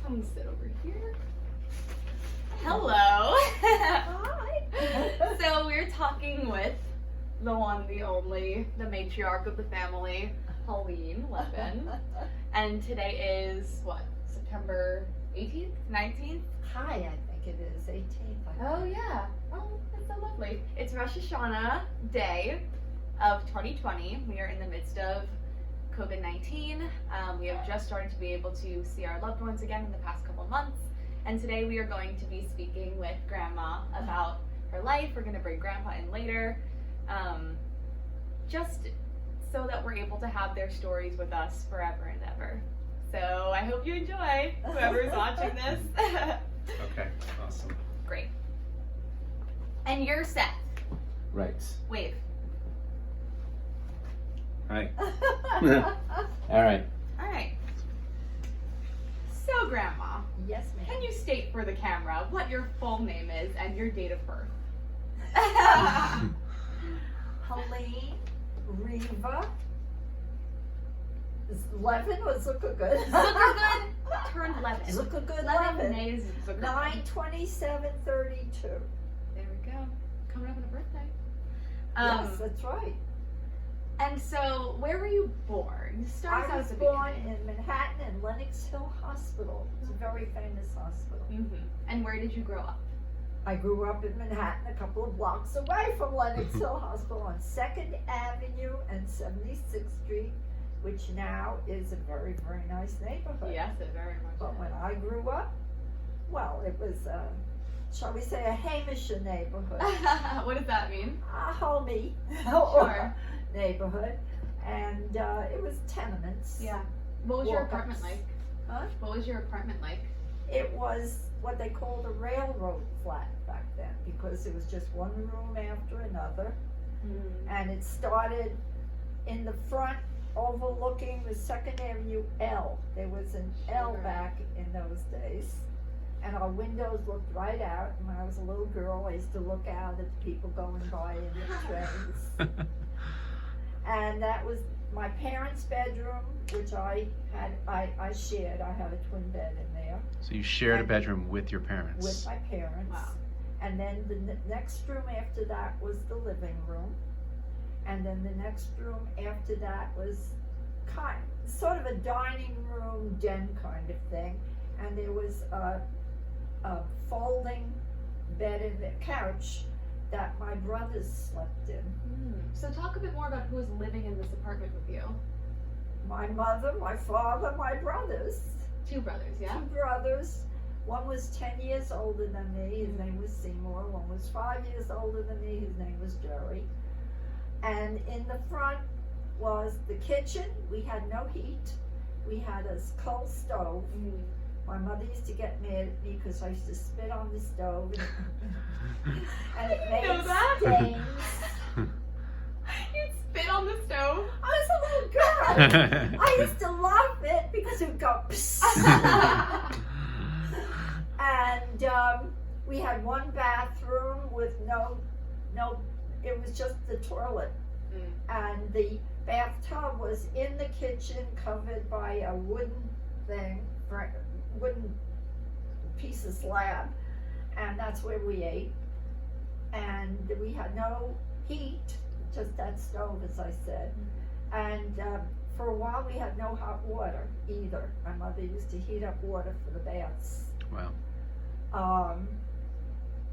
Come sit over here. Hello. Hi. So we're talking with the one, the only, the matriarch of the family, Helene Levin. And today is, what, September 18th, 19th? Hi, I think it is 18th. Oh yeah. Oh, that's so lovely. It's Rosh Hashanah day of 2020. We are in the midst of COVID-19. We have just started to be able to see our loved ones again in the past couple months. And today we are going to be speaking with Grandma about her life. We're going to bring Grandpa in later, just so that we're able to have their stories with us forever and ever. So I hope you enjoy, whoever's watching this. Okay, awesome. Great. And you're Seth. Right. Wave. Hi. All right. All right. So, Grandma, Yes, ma'am. can you state for the camera what your full name is and your date of birth? Helene Riva. Levin was Zuckergood. Zuckergood turned 11. Zuckergood 11 Levin. May is Zuckergood. 9/27/32. There we go. Coming up on a birthday. Yes, that's right. And so, where were you born? Start us I out was at the born beginning. in Manhattan in Lenox Hill Hospital. It's a very famous hospital. And where did you grow up? I grew up in Manhattan, a couple of blocks away from Lenox Hill Hospital on 2nd Avenue and 76th Street, which now is a very, very nice neighborhood. Yes, it very much But is. when I grew up, well, it was, shall we say, a Hamish neighborhood, What does that mean? a homey Sure. neighborhood, and it was tenements. Yeah. What was your Walk-ups. apartment like? Huh? What was your apartment like? It was what they called a railroad flat back then, because it was just one room after another, and it started in the front overlooking the 2nd Avenue L. There was an L back in those days, and our windows looked right out. And when I was a little girl, I used to look out at the people going by in the trains. And that was my parents' bedroom, which I shared. I had a twin bed in there So you shared a bedroom with your parents. with my parents. Wow. And then the next room after that was the living room. And then the next room after that was sort of a dining room den kind of thing. And there was a folding bed and a couch that my brothers slept in. So talk a bit more about who was living in this apartment with you. My mother, my father, my brothers. 2 brothers, yeah? 2 brothers. One was 10 years older than me. His name was Seymour. One was 5 years older than me. His name was Jerry. And in the front was the kitchen. We had no heat. We had a coal stove. My mother used to get mad at me because I used to spit on the stove and it I didn't know that. made stains. You'd spit on the stove? I was a little girl. I used to love it because it would go psst. And we had one bathroom with no, it was just the toilet. And the bathtub was in the kitchen, covered by a wooden piece of slab, and that's where we ate. And we had no heat, just that stove, as I said. And for a while we had no hot water either. My mother used to heat up water for the baths. Wow.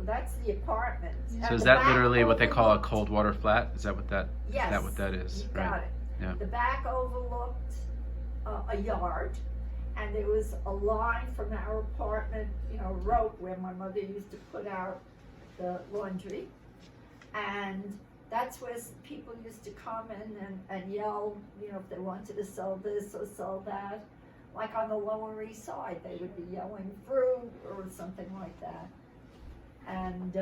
That's the apartment. So So And is the that back literally what they call a overlooked- cold water flat? Is that what that? Yes. Is that what that is? You Right. got it. Yeah. The back overlooked a yard, and there was a line from our apartment, rope where my mother used to put out the laundry, and that's where people used to come in and yell, if they wanted to sell this or sell that. Like on the Lower East Side, they would be yelling fruit or something like that. And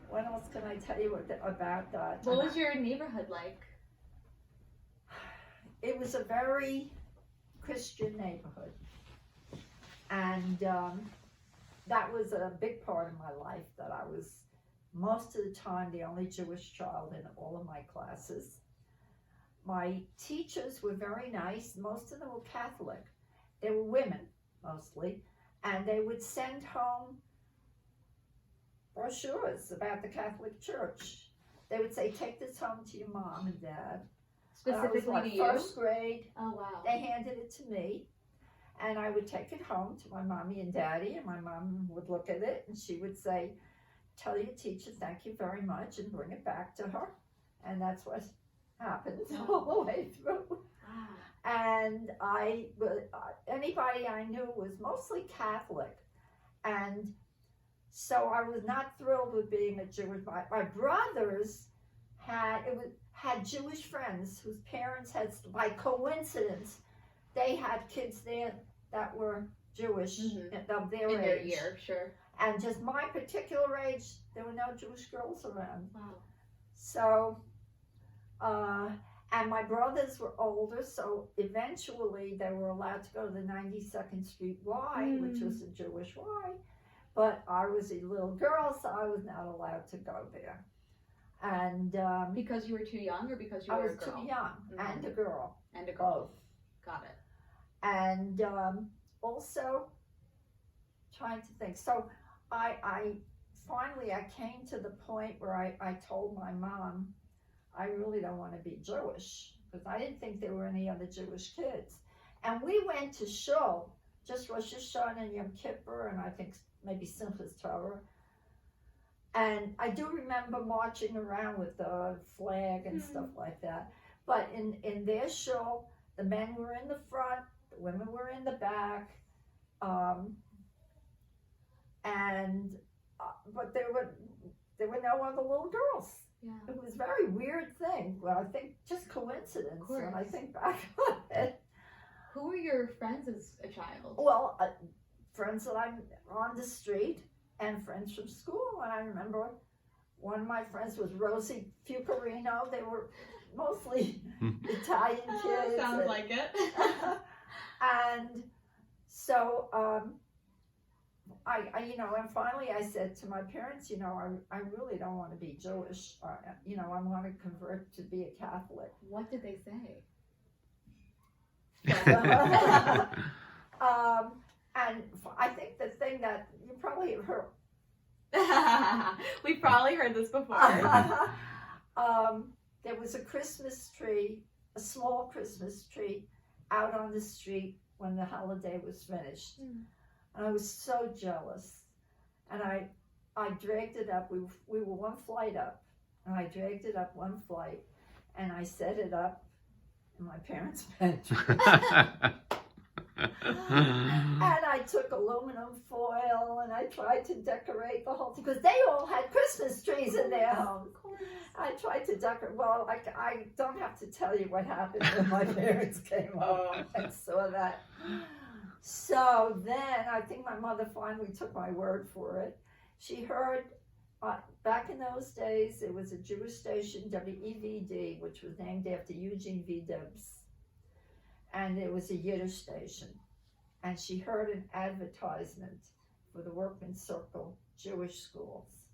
what else can I tell you about that? What was your neighborhood like? It was a very Christian neighborhood, and that was a big part of my life, that I was most of the time the only Jewish child in all of my classes. My teachers were very nice. Most of them were Catholic. They were women. mostly, and they would send home brochures about the Catholic Church. They would say, take this home to your mom and dad. Specifically I was, to you? first grade. Oh, wow. They handed it to me, and I would take it home to my mommy and daddy, and my mom would look at it, and she would say, tell your teacher thank you very much, and bring it back to her. And that's what happened all the way through. Wow. And anybody I knew was mostly Catholic, and so I was not thrilled with being a Jewish. My brothers had Jewish friends whose parents had, by coincidence, they had kids there that were Jewish of their In age. their year, sure. And just my particular age, there were no Jewish girls around. Wow. So, and my brothers were older, so eventually they were allowed to go to the 92nd Street Y, which was a Jewish Y. But I was a little girl, so I was not allowed to go there. And Because you were too young, or because you I were was a girl? too young, and a girl, And a girl. both. Got it. And also trying to think. So I finally came to the point where I told my mom, I really don't want to be Jewish, because I didn't think there were any other Jewish kids. And we went to shul, just Rosh Hashanah and Yom Kippur, and I think maybe Simchas Torah. And I do remember marching around with the flag and stuff like that. But in their shul, the men were in the front, the women were in the back, but there were no other little girls. Yeah. It was a very weird thing. Well, I think just coincidence when I think back on it. Who were your friends as a child? Well, friends that I'm on the street and friends from school. And I remember one of my friends was Rosie Fucarino. They were mostly Italian kids. Sounds like it. And so and finally I said to my parents, I really don't want to be Jewish. I want to convert to be a Catholic. What did they say? And I think the thing that you probably have heard. We've probably heard this before. There was a Christmas tree, a small Christmas tree, out on the street when the holiday was finished. And I was so jealous. And I dragged it up. We were one flight up. And I dragged it up one flight. And I set it up in my parents' bedroom. And I took aluminum foil and I tried to decorate the whole thing. Because they all had Christmas trees in their homes. I tried to decorate. Well, I don't have to tell you what happened when my parents came home and saw that. So then I think my mother finally took my word for it. She heard, back in those days, there was a Jewish station, WEVD, which was named after Eugene V. Debs. And it was a Yiddish station. And she heard an advertisement for the Workman's Circle Jewish schools.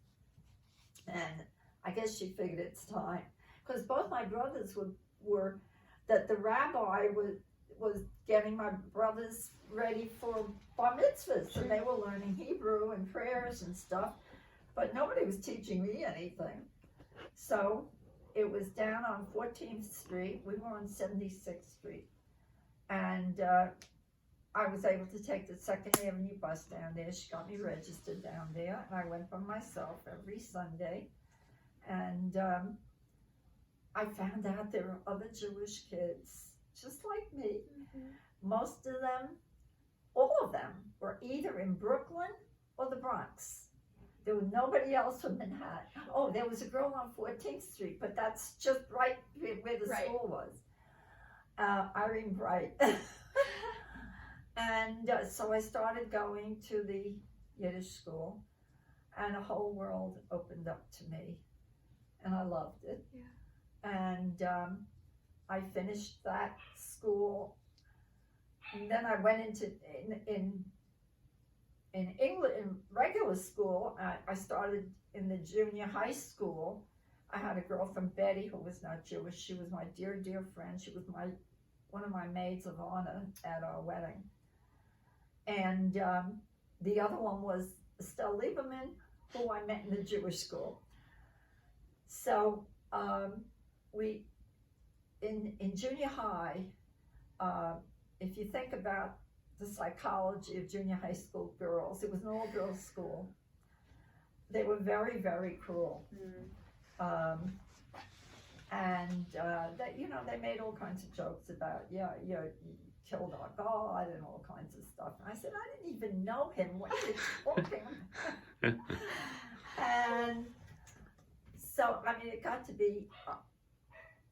And I guess she figured it's time. Because both my brothers were that the rabbi was getting my brothers ready for bar mitzvahs, and they were learning Hebrew and prayers and stuff, but nobody was teaching me anything. So it was down on 14th Street. We were on 76th Street, and I was able to take the 2nd Avenue bus down there. She got me registered down there, and I went by myself every Sunday, and I found out there were other Jewish kids just like me. Most of them, all of them, were either in Brooklyn or the Bronx. There was nobody else from Manhattan. Oh, there was a girl on 14th Street, but that's just right where the school was. Irene Bright. And so I started going to the Yiddish school, and a whole world opened up to me, and I loved it. And I finished that school, and then I went into in England, in regular school. I started in the junior high school. I had a girl from Betty who was not Jewish. She was my dear friend. She was one of my maids of honor at our wedding. And the other one was Estelle Lieberman, who I met in the Jewish school. So we, in junior high, if you think about the psychology of junior high school girls, it was an all-girls school. They were very, very cruel. And that, you know, they made all kinds of jokes about, you killed our God and all kinds of stuff. And I said, I didn't even know him. What are you talking about? And so, I mean, it got to be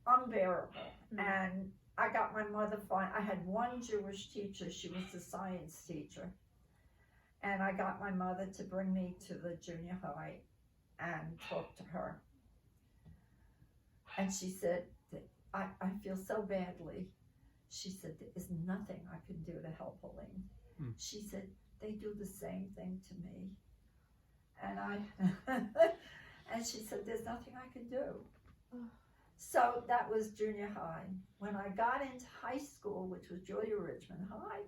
unbearable. And I got my mother I had one Jewish teacher. She was the science teacher. And I got my mother to bring me to the junior high and talk to her. And she said, I feel so badly. She said, there is nothing I can do to help Helene. She said, they do the same thing to me. And and she said, there's nothing I can do. So that was junior high. When I got into high school, which was Julia Richmond High,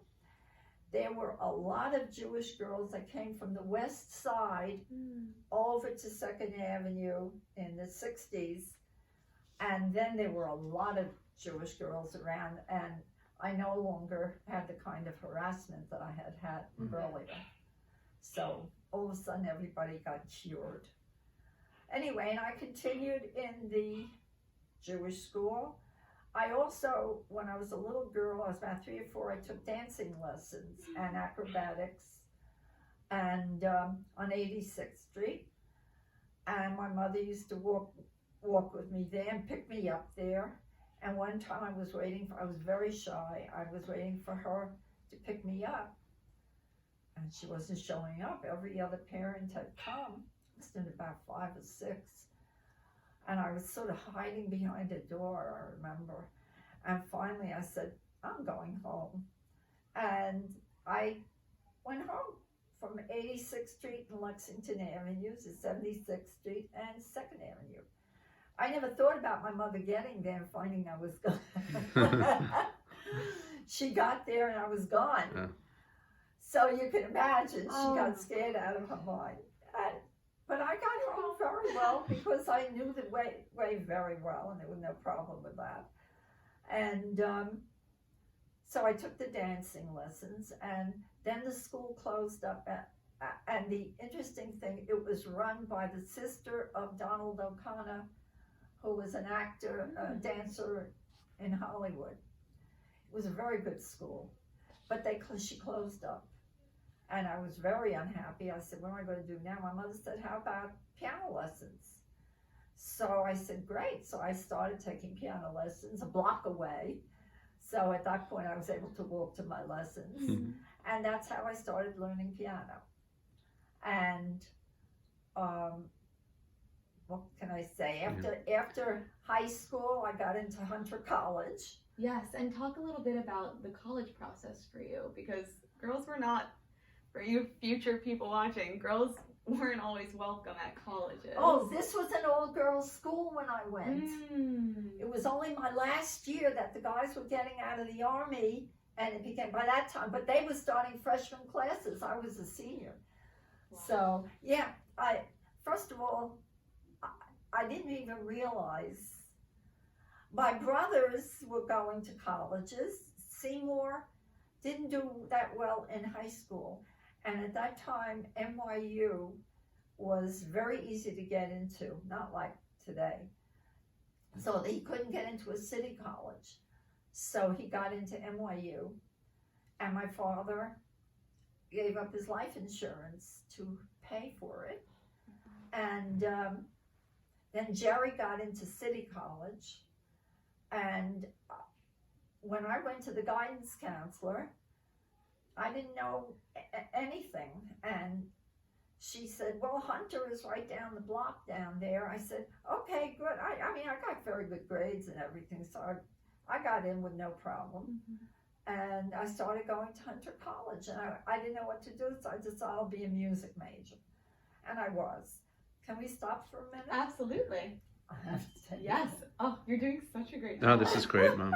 there were a lot of Jewish girls that came from the west side over to 2nd Avenue in the 60s. And then there were a lot of Jewish girls around, and I no longer had the kind of harassment that I had earlier. So all of a sudden everybody got cured. Anyway, and I continued in the Jewish school. I also, when I was a little girl, I was about 3 or 4, I took dancing lessons and acrobatics and on 86th Street. And my mother used to walk with me there and pick me up there. And one time I was very shy. I was waiting for her to pick me up. And she wasn't showing up. Every other parent had come. I was in about 5 or 6. And I was sort of hiding behind a door, I remember. And finally I said, I'm going home. And I went home from 86th Street and Lexington Avenue to 76th Street and 2nd Avenue. I never thought about my mother getting there and finding I was gone. She got there and I was gone. Yeah. So you can imagine, she got scared out of her mind. But I got home very well because I knew the way very well, and there was no problem with that. And so I took the dancing lessons, and then the school closed up. And the interesting thing, it was run by the sister of Donald O'Connor, who was an actor, a dancer in Hollywood. It was a very good school, but she closed up. And I was very unhappy. I said, what am I going to do now? My mother said, how about piano lessons? So I said, great. So I started taking piano lessons a block away. So at that point, I was able to walk to my lessons. And that's how I started learning piano. And what can I say? After high school, I got into Hunter College. Yes, and talk a little bit about the college process for you, because girls were not, for you future people watching, girls weren't always welcome at colleges. Oh, this was an all-girls school when I went. It was only my last year that the guys were getting out of the Army, and it became, by that time, but they were starting freshman classes. I was a senior. Wow. So, yeah, first of all, I didn't even realize. My brothers were going to colleges. Seymour didn't do that well in high school. And at that time, NYU was very easy to get into, not like today. So he couldn't get into a city college. So he got into NYU. And my father gave up his life insurance to pay for it. And then Jerry got into city college. And when I went to the guidance counselor, I didn't know anything. And she said, well, Hunter is right down the block down there. I said, okay, good. I mean, I got very good grades and everything, so I got in with no problem. And I started going to Hunter College, and I didn't know what to do, so I decided I'll be a music major. And I was. Can we stop for a minute? Absolutely. I have to say yes. Oh, you're doing such a great job. No, this is great, Mom.